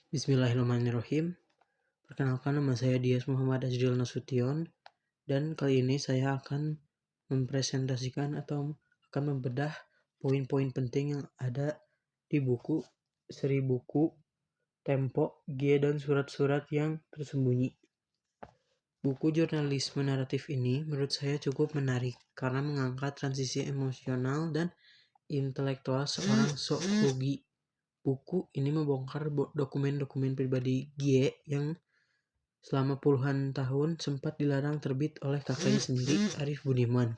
Bismillahirrahmanirrahim. Perkenalkan, nama saya Dias Muhammad Azril Nasution, dan kali ini saya akan mempresentasikan atau akan membedah poin-poin penting yang ada di buku seri buku Tempo, G, dan surat-surat yang tersembunyi. Buku jurnalisme naratif ini menurut saya cukup menarik karena mengangkat transisi emosional dan intelektual seorang Soe-Hoo-gi. Buku ini membongkar dokumen-dokumen pribadi Gie yang selama puluhan tahun sempat dilarang terbit oleh kakaknya sendiri, Arif Budiman.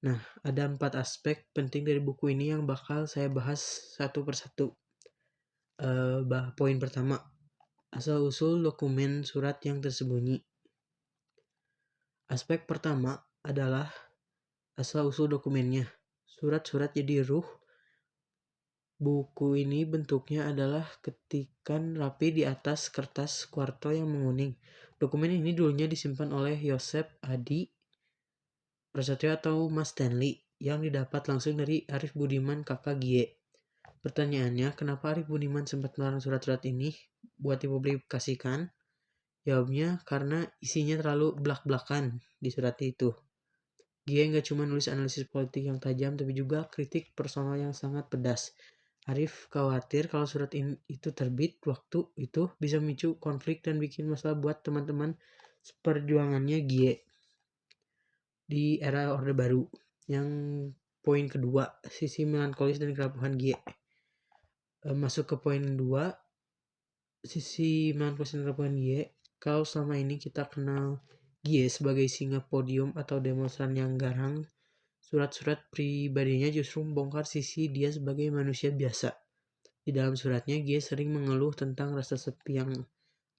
Nah, ada 4 aspek penting dari buku ini yang bakal saya bahas satu persatu. Poin pertama, asal-usul dokumen surat yang tersembunyi. Aspek pertama adalah asal-usul dokumennya. Surat-surat jadi ruh. Buku ini bentuknya adalah ketikan rapi di atas kertas kuarto yang menguning. Dokumen ini dulunya disimpan oleh Yosep Adi Prasetyo atau Mas Stanley yang didapat langsung dari Arif Budiman kakak Gie. Pertanyaannya, kenapa Arif Budiman sempat melarang surat-surat ini buat dipublikasikan? Jawabnya, karena isinya terlalu belak-belakan di surat itu. Gie nggak cuma nulis analisis politik yang tajam, tapi juga kritik personal yang sangat pedas. Arif khawatir kalau surat itu terbit waktu itu bisa memicu konflik dan bikin masalah buat teman-teman perjuangannya Gie di era Orde Baru. Yang poin kedua, sisi melankolis dan kerapuhan Gie. Masuk ke poin 2, sisi melankolis dan kerapuhan Gie. Kalau selama ini kita kenal Gie sebagai singa podium atau demonstran yang garang, surat-surat pribadinya justru membongkar sisi dia sebagai manusia biasa. Di dalam suratnya, Gie sering mengeluh tentang rasa sepi yang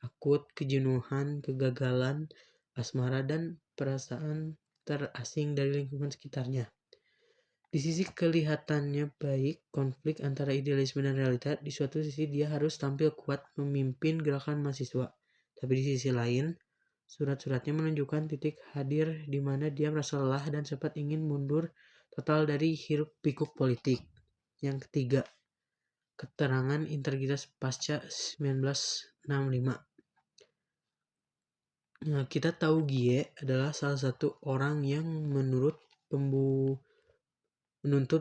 akut, kejenuhan, kegagalan, asmara, dan perasaan terasing dari lingkungan sekitarnya. Di sisi kelihatannya baik, konflik antara idealisme dan realita, di suatu sisi dia harus tampil kuat memimpin gerakan mahasiswa. Tapi di sisi lain, surat-suratnya menunjukkan titik hadir di mana dia merasa lelah dan sempat ingin mundur total dari hiruk-pikuk politik. Yang ketiga, keterangan integritas pasca 1965. Nah, kita tahu Gie adalah salah satu orang yang menuntut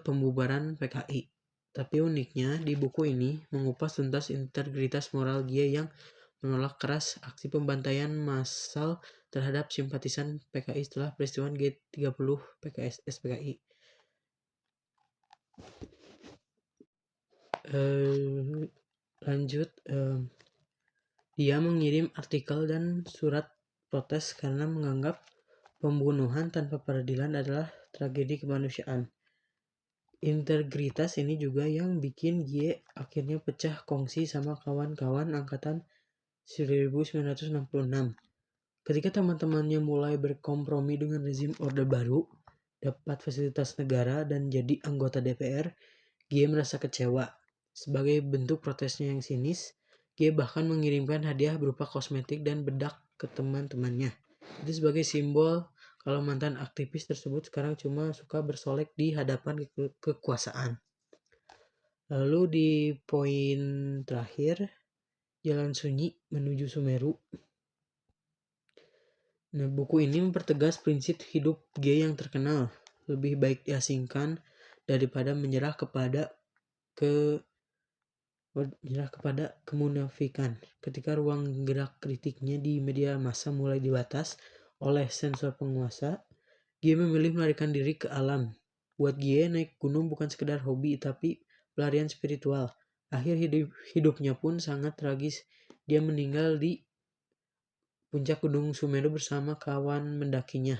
pembubaran PKI. Tapi uniknya di buku ini mengupas tuntas integritas moral Gie yang menolak keras aksi pembantaian massal terhadap simpatisan PKI setelah peristiwa G30 PKI. Dia mengirim artikel dan surat protes karena menganggap pembunuhan tanpa peradilan adalah tragedi kemanusiaan. Integritas ini juga yang bikin Gie akhirnya pecah kongsi sama kawan-kawan angkatan 1966. Ketika teman-temannya mulai berkompromi dengan rezim Orde Baru, dapat fasilitas negara dan jadi anggota DPR, Gie merasa kecewa. Sebagai bentuk protesnya yang sinis, Gie bahkan mengirimkan hadiah berupa kosmetik dan bedak ke teman-temannya. Itu sebagai simbol kalau mantan aktivis tersebut sekarang cuma suka bersolek di hadapan kekuasaan. Lalu di poin terakhir, Jalan Sunyi Menuju Sumeru. Nah, buku ini mempertegas prinsip hidup G yang terkenal. Lebih baik diasingkan daripada menyerah kepada kemunafikan. Ketika ruang gerak kritiknya di media massa mulai dibatas oleh sensor penguasa, Gie memilih melarikan diri ke alam. Buat Gie, naik gunung bukan sekedar hobi, tapi pelarian spiritual. Akhir hidupnya pun sangat tragis. Dia meninggal di puncak Gunung Sumeru bersama kawan mendakinya,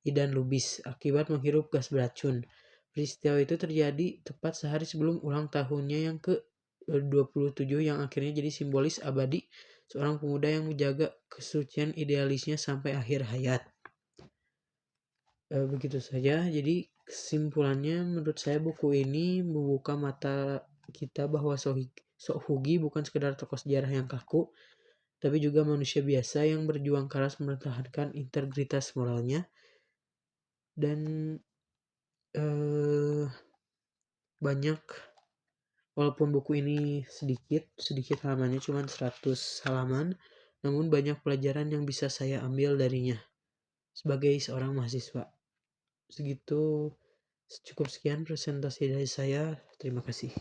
Idan Lubis, akibat menghirup gas beracun. Peristiwa itu terjadi tepat sehari sebelum ulang tahunnya yang ke-27 yang akhirnya jadi simbolis abadi seorang pemuda yang menjaga kesucian idealisnya sampai akhir hayat. Begitu saja. Jadi kesimpulannya, menurut saya buku ini membuka mata kita bahwa Soe-Hoo-gi bukan sekedar tokoh sejarah yang kaku, tapi juga manusia biasa yang berjuang keras mempertahankan integritas moralnya. Dan banyak Walaupun buku ini sedikit halamannya cuma 100 halaman, namun banyak pelajaran yang bisa saya ambil darinya sebagai seorang mahasiswa. Segitu, cukup sekian presentasi dari saya. Terima kasih.